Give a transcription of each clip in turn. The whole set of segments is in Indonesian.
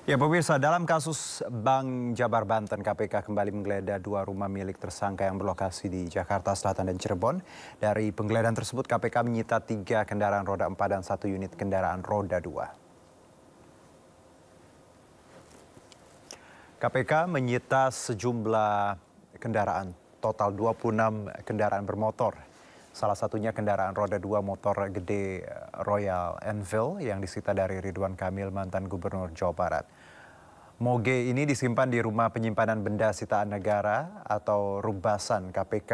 Ya pemirsa, dalam kasus Bank Jabar Banten, KPK kembali menggeledah 2 rumah milik tersangka yang berlokasi di Jakarta Selatan dan Cirebon. Dari penggeledahan tersebut, KPK menyita 3 kendaraan roda 4 dan 1 unit kendaraan roda 2. KPK menyita sejumlah kendaraan, total 26 kendaraan bermotor. Salah satunya kendaraan roda 2 motor gede Royal Enfield yang disita dari Ridwan Kamil, mantan Gubernur Jawa Barat. Moge ini disimpan di Rumah Penyimpanan Benda Sitaan Negara atau Rubasan KPK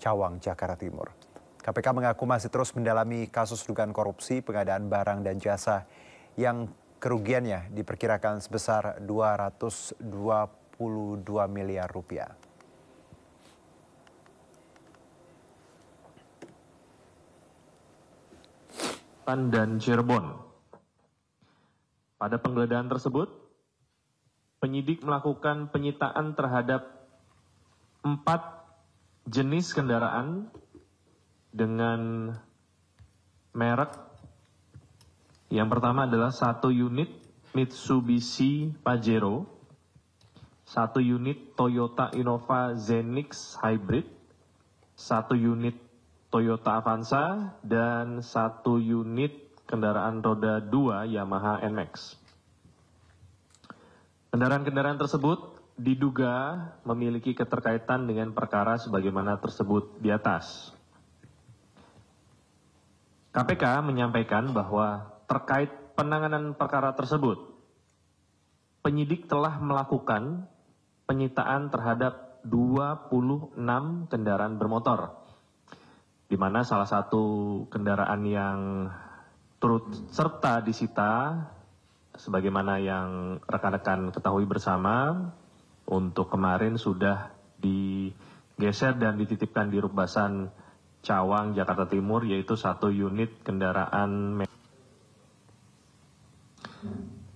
Cawang, Jakarta Timur. KPK mengaku masih terus mendalami kasus dugaan korupsi pengadaan barang dan jasa yang kerugiannya diperkirakan sebesar 222 miliar rupiah. Dan Cirebon. Pada penggeledahan tersebut, penyidik melakukan penyitaan terhadap 4 jenis kendaraan dengan merek. Yang pertama adalah 1 unit Mitsubishi Pajero, 1 unit Toyota Innova Zenix Hybrid, 1 unit Toyota Avanza, dan 1 unit kendaraan roda 2 Yamaha NMAX. Kendaraan-kendaraan tersebut diduga memiliki keterkaitan dengan perkara sebagaimana tersebut di atas. KPK menyampaikan bahwa terkait penanganan perkara tersebut, penyidik telah melakukan penyitaan terhadap 26 kendaraan bermotor, di mana salah satu kendaraan yang turut serta disita, sebagaimana yang rekan-rekan ketahui bersama, untuk kemarin sudah digeser dan dititipkan di Rubasan Cawang, Jakarta Timur, yaitu 1 unit kendaraan.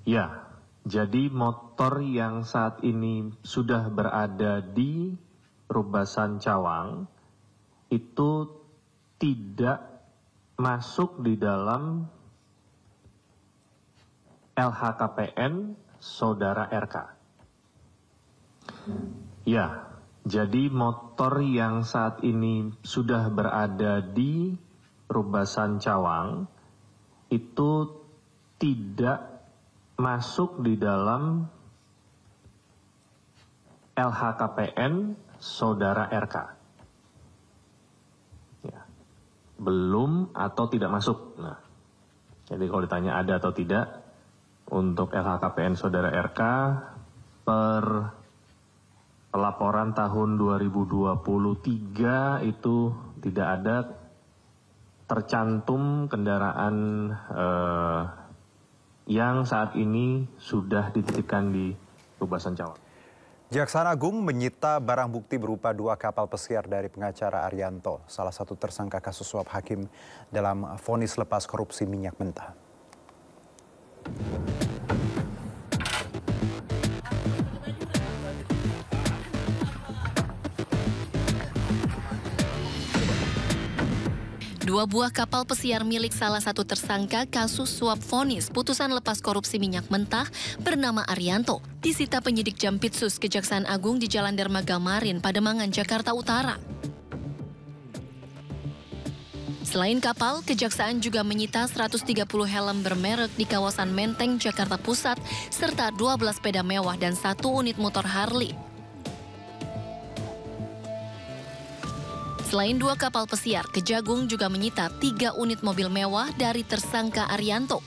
Ya, jadi motor yang saat ini sudah berada di Rubasan Cawang itu tidak masuk di dalam LHKPN Saudara RK. Ya, jadi motor yang saat ini sudah berada di Rubasan Cawang itu tidak masuk di dalam LHKPN Saudara RK. Belum atau tidak masuk. Nah, jadi kalau ditanya ada atau tidak, untuk LHKPN Saudara RK per laporan tahun 2023 itu tidak ada tercantum kendaraan yang saat ini sudah dititipkan di Rubasan Cawang. Jaksa Agung menyita barang bukti berupa 2 kapal pesiar dari pengacara Arianto, salah satu tersangka kasus suap hakim dalam vonis lepas korupsi minyak mentah. Dua buah kapal pesiar milik salah satu tersangka kasus suap vonis putusan lepas korupsi minyak mentah bernama Arianto disita penyidik Jampitsus Kejaksaan Agung di Jalan Dermaga Marin, Pademangan, Jakarta Utara. Selain kapal, Kejaksaan juga menyita 130 helm bermerek di kawasan Menteng, Jakarta Pusat, serta 12 sepeda mewah dan 1 unit motor Harley. Selain 2 kapal pesiar, Kejagung juga menyita 3 unit mobil mewah dari tersangka Arianto.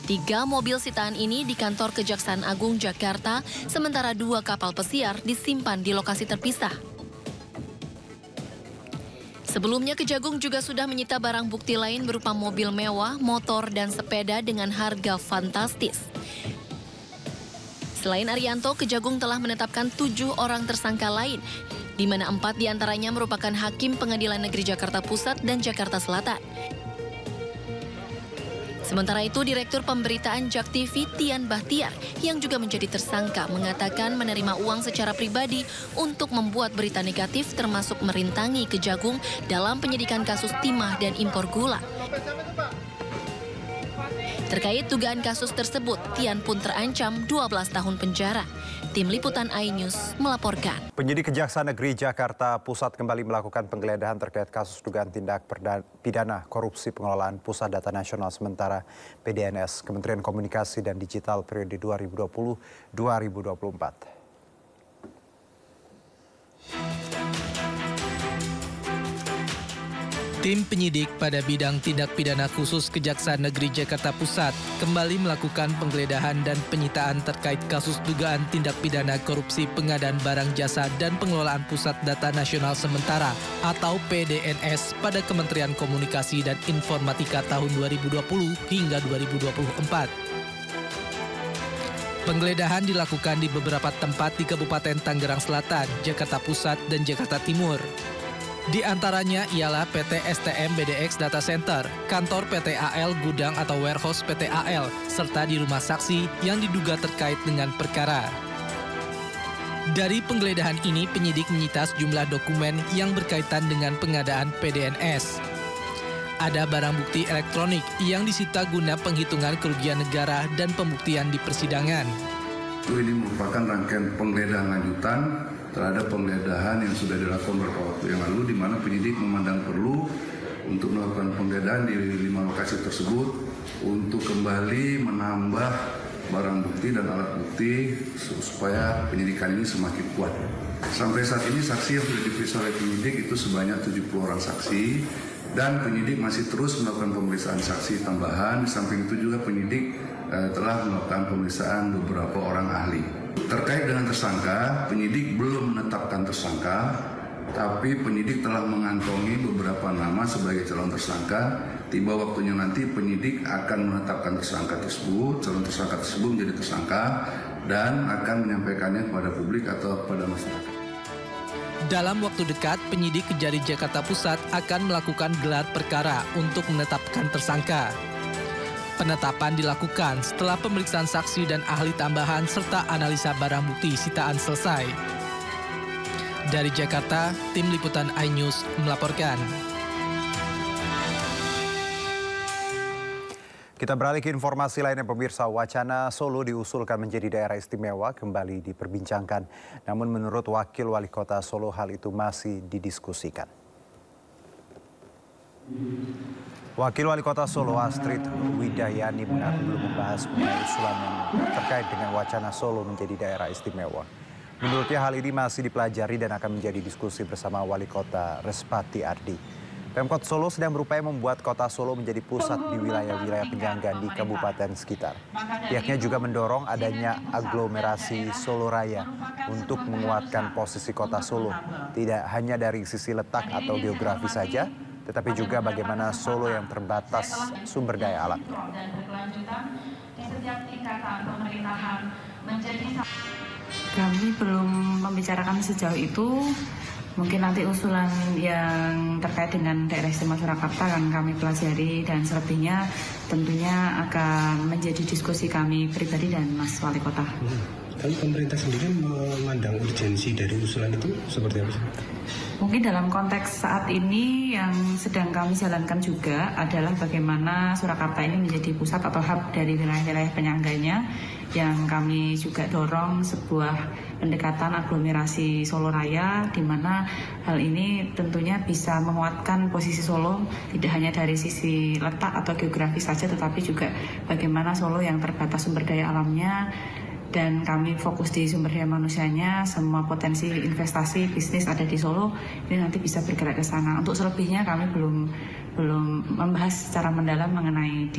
3 mobil sitaan ini di kantor Kejaksaan Agung Jakarta, sementara 2 kapal pesiar disimpan di lokasi terpisah. Sebelumnya, Kejagung juga sudah menyita barang bukti lain berupa mobil mewah, motor, dan sepeda dengan harga fantastis. Selain Arianto, Kejagung telah menetapkan 7 orang tersangka lain, di mana 4 diantaranya merupakan hakim Pengadilan Negeri Jakarta Pusat dan Jakarta Selatan. Sementara itu, Direktur Pemberitaan JAK TV Tian Bahtiar yang juga menjadi tersangka mengatakan menerima uang secara pribadi untuk membuat berita negatif termasuk merintangi Kejagung dalam penyidikan kasus timah dan impor gula. Terkait dugaan kasus tersebut, Tian pun terancam 12 tahun penjara. Tim Liputan iNews melaporkan. Penyidik Kejaksaan Negeri Jakarta Pusat kembali melakukan penggeledahan terkait kasus dugaan tindak pidana korupsi pengelolaan Pusat Data Nasional Sementara PDNS Kementerian Komunikasi dan Digital periode 2020-2024. Tim penyidik pada bidang tindak pidana khusus Kejaksaan Negeri Jakarta Pusat kembali melakukan penggeledahan dan penyitaan terkait kasus dugaan tindak pidana korupsi pengadaan barang jasa dan pengelolaan Pusat Data Nasional Sementara atau PDNS pada Kementerian Komunikasi dan Informatika tahun 2020 hingga 2024. Penggeledahan dilakukan di beberapa tempat di Kabupaten Tangerang Selatan, Jakarta Pusat, dan Jakarta Timur. Di antaranya ialah PT STM BDX Data Center, kantor PT AL Gudang atau warehouse PT AL, serta di rumah saksi yang diduga terkait dengan perkara. Dari penggeledahan ini, penyidik menyita sejumlah dokumen yang berkaitan dengan pengadaan PDNS. Ada barang bukti elektronik yang disita guna penghitungan kerugian negara dan pembuktian di persidangan. Ini merupakan rangkaian penggeledahan lanjutan terhadap penggeledahan yang sudah dilakukan beberapa waktu yang lalu, di mana penyidik memandang perlu untuk melakukan penggeledahan di 5 lokasi tersebut untuk kembali menambah barang bukti dan alat bukti supaya penyidikan ini semakin kuat. Sampai saat ini saksi yang sudah diperiksa oleh penyidik itu sebanyak 70 orang saksi, dan penyidik masih terus melakukan pemeriksaan saksi tambahan. Di samping itu juga penyidik telah melakukan pemeriksaan beberapa orang ahli. Terkait dengan tersangka, penyidik belum menetapkan tersangka, tapi penyidik telah mengantongi beberapa nama sebagai calon tersangka. Tiba waktunya nanti penyidik akan menetapkan tersangka tersebut, calon tersangka tersebut menjadi tersangka, dan akan menyampaikannya kepada publik atau kepada masyarakat. Dalam waktu dekat, penyidik Kejari Jakarta Pusat akan melakukan gelar perkara untuk menetapkan tersangka. Penetapan dilakukan setelah pemeriksaan saksi dan ahli tambahan serta analisa barang bukti sitaan selesai. Dari Jakarta, Tim Liputan iNews melaporkan. Kita beralih ke informasi lainnya, pemirsa. Wacana Solo diusulkan menjadi daerah istimewa kembali diperbincangkan. Namun menurut Wakil Wali Kota Solo, hal itu masih didiskusikan. Wakil Wali Kota Solo Astrid Widayani mengaku belum membahas mengenai usulan yang terkait dengan wacana Solo menjadi daerah istimewa. Menurutnya hal ini masih dipelajari dan akan menjadi diskusi bersama Wali Kota Respati Ardi. Pemkot Solo sedang berupaya membuat kota Solo menjadi pusat di wilayah-wilayah penyangga di kabupaten sekitar. Pihaknya juga mendorong adanya aglomerasi Solo Raya untuk menguatkan posisi kota Solo. Tidak hanya dari sisi letak atau geografi saja, tetapi juga bagaimana Solo yang terbatas sumber daya alamnya. Kami belum membicarakan sejauh itu. Mungkin nanti usulan yang terkait dengan daerah istimewa Surakarta akan kami pelajari, dan selebihnya tentunya akan menjadi diskusi kami pribadi dan Mas Wali Kota. Tapi pemerintah sendiri memandang urgensi dari usulan itu seperti apa sih? Mungkin dalam konteks saat ini yang sedang kami jalankan juga adalah bagaimana Surakarta ini menjadi pusat atau hub dari wilayah-wilayah penyangganya, yang kami juga dorong sebuah pendekatan aglomerasi Solo Raya, di mana hal ini tentunya bisa menguatkan posisi Solo tidak hanya dari sisi letak atau geografi saja, tetapi juga bagaimana Solo yang terbatas sumber daya alamnya, dan kami fokus di sumber daya manusianya. Semua potensi investasi bisnis ada di Solo, ini nanti bisa bergerak ke sana. Untuk selebihnya kami belum membahas secara mendalam mengenai